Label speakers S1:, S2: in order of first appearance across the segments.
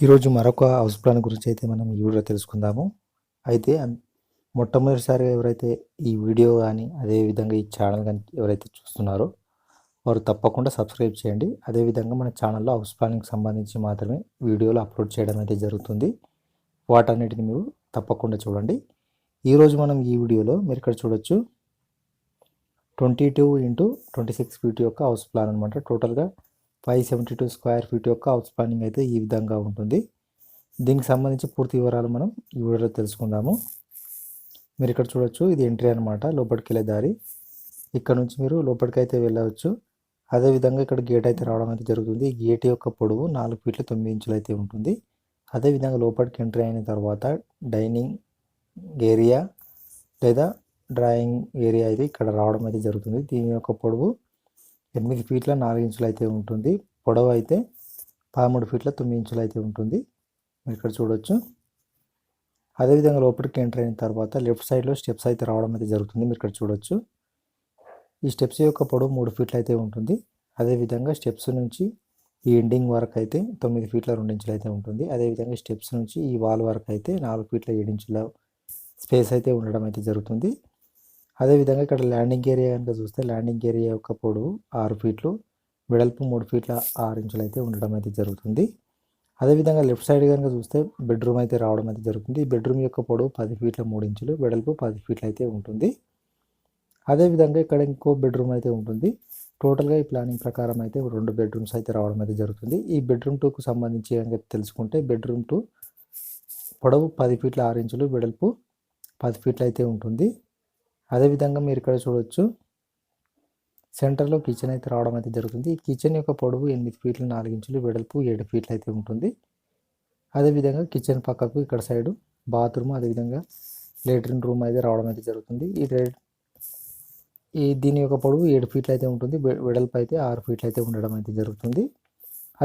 S1: ఈరోజు మరొక house plan గురించి అయితే మనం ఈ వీడియోలో తెలుసుకుందాము. అయితే మొట్టమొదటిసారిగా ఎవరైతే ఈ వీడియో కానీ అదేవిధంగా ఈ ఛానల్ కానీ ఎవరైతే చూస్తున్నారో వారు తప్పకుండా సబ్స్క్రైబ్ చేయండి. అదేవిధంగా మన ఛానల్లో హౌస్ ప్లానింగ్కి సంబంధించి మాత్రమే వీడియోలు అప్లోడ్ చేయడం అయితే జరుగుతుంది. వాటన్నిటిని మీరు తప్పకుండా చూడండి. ఈరోజు మనం ఈ వీడియోలో మీరు ఇక్కడ చూడొచ్చు 22x26 ఫీట్ యొక్క హౌస్ ప్లాన్ అనమాట. టోటల్గా 572 స్క్వేర్ ఫీట్ యొక్క హౌస్ ప్లానింగ్ అయితే ఈ విధంగా ఉంటుంది. దీనికి సంబంధించి పూర్తి వివరాలు మనం ఈ వీడియోలో తెలుసుకుందాము. మీరు ఇక్కడ చూడొచ్చు, ఇది ఎంట్రీ అనమాట, లోపలికి వెళ్ళే దారి. ఇక్కడ నుంచి మీరు లోపలికి అయితే వెళ్ళవచ్చు. అదేవిధంగా ఇక్కడ గేట్ అయితే రావడం అయితే జరుగుతుంది. ఈ గేట్ యొక్క పొడవు 4 ఫీట్ల 9 ఇంచులు అయితే ఉంటుంది. అదేవిధంగా లోపలికి ఎంట్రీ అయిన తర్వాత డైనింగ్ ఏరియా లేదా డ్రాయింగ్ ఏరియా అయితే ఇక్కడ రావడం అయితే జరుగుతుంది. దీని యొక్క పొడవు 8 ఫీట్ల 4 ఇంచులు అయితే ఉంటుంది. పొడవు అయితే 13 ఫీట్ల 9 ఇంచులు అయితే ఉంటుంది. మీరు ఇక్కడ చూడొచ్చు. అదేవిధంగా లోపలికి ఎంటర్ అయిన తర్వాత లెఫ్ట్ సైడ్లో స్టెప్స్ అయితే రావడం అయితే జరుగుతుంది. మీరు ఇక్కడ చూడొచ్చు. ఈ స్టెప్స్ యొక్క పొడవు 3 ఫీట్లు అయితే ఉంటుంది. అదేవిధంగా స్టెప్స్ నుంచి ఈ ఎండింగ్ వరకు అయితే 9 ఫీట్ల 2 ఇంచులు అయితే ఉంటుంది. అదేవిధంగా స్టెప్స్ నుంచి ఈ వాల్ వరకు అయితే 4 ఫీట్ల 7 ఇంచుల స్పేస్ అయితే ఉండడం అయితే జరుగుతుంది. అదేవిధంగా ఇక్కడ ల్యాండింగ్ ఏరియా కనుక చూస్తే ల్యాండింగ్ ఏరియా యొక్క పొడవు 6 ఫీట్లు, వెడల్పు 3 ఫీట్ల 6 ఇంచులు అయితే ఉండడం అయితే జరుగుతుంది. అదేవిధంగా లెఫ్ట్ సైడ్ కనుక చూస్తే బెడ్రూమ్ అయితే రావడం అయితే జరుగుతుంది. ఈ బెడ్రూమ్ యొక్క పొడవు 10 ఫీట్ల 3 ఇంచులు, వెడల్పు 10 ఫీట్లు అయితే ఉంటుంది. అదేవిధంగా ఇక్కడ ఇంకో బెడ్రూమ్ అయితే ఉంటుంది. టోటల్గా ఈ ప్లానింగ్ ప్రకారం అయితే 2 బెడ్రూమ్స్ అయితే రావడం అయితే జరుగుతుంది. ఈ బెడ్రూమ్ 2కు సంబంధించి కనుక తెలుసుకుంటే బెడ్రూమ్ 2 పొడవు 10 ఫీట్ల 6 ఇంచులు, వెడల్పు 10 ఫీట్లు అయితే ఉంటుంది. అదేవిధంగా మీరు ఇక్కడ చూడొచ్చు, సెంటర్లో కిచెన్ అయితే రావడం అయితే జరుగుతుంది. ఈ కిచెన్ యొక్క పొడవు 8 ఫీట్ల 4 ఇంచులు, వెడల్పు 7 ఫీట్లు అయితే ఉంటుంది. అదేవిధంగా కిచెన్ పక్కకు ఇక్కడ సైడు బాత్రూమ్, అదేవిధంగా లేట్రిన్ రూమ్ అయితే రావడం అయితే జరుగుతుంది. దీని యొక్క పొడవు 7 ఫీట్లు అయితే ఉంటుంది. వెడల్పు అయితే 6 ఫీట్లు అయితే ఉండడం అయితే జరుగుతుంది.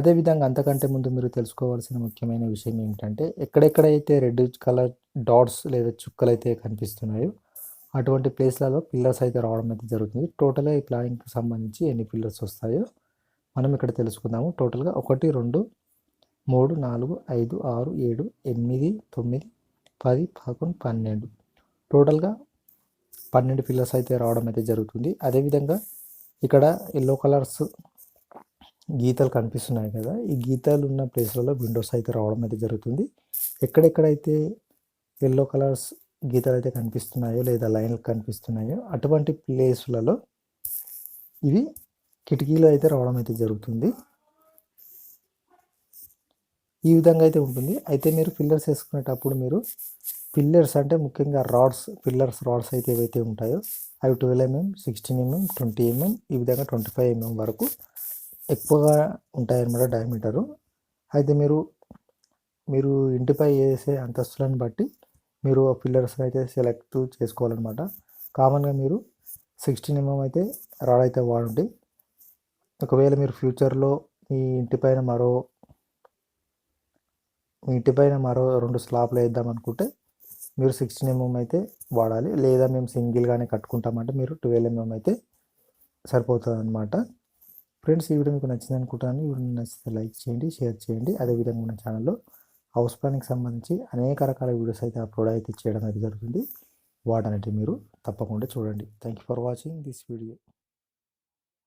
S1: అదేవిధంగా అంతకంటే ముందు మీరు తెలుసుకోవాల్సిన ముఖ్యమైన విషయం ఏమిటంటే, ఎక్కడెక్కడైతే రెడ్ కలర్ డాట్స్ లేదా చుక్కలు అయితే కనిపిస్తున్నాయో అటువంటి ప్లేస్లలో పిల్లర్స్ అయితే రావడం అయితే జరుగుతుంది. టోటల్గా ఈ ప్లానింగ్కి సంబంధించి ఎన్ని పిల్లర్స్ వస్తాయో మనం ఇక్కడ తెలుసుకుందాము. టోటల్గా 1 2 3 4 5 6 7 8 9 10 11 12 టోటల్గా 12 పిల్లర్స్ అయితే రావడం అయితే జరుగుతుంది. అదేవిధంగా ఇక్కడ ఎల్లో కలర్స్ గీతలు కనిపిస్తున్నాయి కదా, ఈ గీతలు ఉన్న ప్లేస్లలో విండోస్ అయితే రావడం అయితే జరుగుతుంది. ఎక్కడెక్కడైతే ఎల్లో కలర్స్ గీతలు అయితే కనిపిస్తున్నాయో లేదా లైన్లు కనిపిస్తున్నాయో అటువంటి ప్లేస్లలో ఇవి కిటికీలు అయితే రావడం అయితే జరుగుతుంది. ఈ విధంగా అయితే ఉంటుంది. అయితే మీరు పిల్లర్స్ వేసుకునేటప్పుడు మీరు పిల్లర్స్ అంటే ముఖ్యంగా పిల్లర్స్ రాడ్స్ అయితే ఏవైతే ఉంటాయో అవి 12 mm, 16 mm, 20 mm, ఈ విధంగా 25 mm వరకు ఎక్కువగా ఉంటాయన్నమాట డయామీటరు. అయితే మీరు ఇంటిపై వేసే అంతస్తులను బట్టి మీరు ఆ పిల్లర్స్ అయితే సెలెక్ట్ చేసుకోవాలన్నమాట. కామన్గా మీరు 16 mm అయితే రాడ్ అయితే వాడండి. ఒకవేళ మీరు ఫ్యూచర్లో మీ ఇంటిపైన మరో 2 స్లాబ్లు వేద్దాం అనుకుంటే మీరు 16 mm అయితే వాడాలి. లేదా మేము సింగిల్గానే కట్టుకుంటామంటే మీరు 12 mm అయితే సరిపోతుంది అనమాట. ఫ్రెండ్స్, ఈ వీడియో మీకు నచ్చింది అనుకుంటాను. ఈ వీడియో నచ్చితే లైక్ చేయండి, షేర్ చేయండి. అదేవిధంగా మన ఛానల్లో హౌస్ ప్లానింగ్కి సంబంధించి అనేక రకాల వీడియోస్ అయితే అప్లోడ్ అయితే చేయడం అయితే జరుగుతుంది. వాటన్నిటి మీరు తప్పకుండా చూడండి. Thank you for watching this video.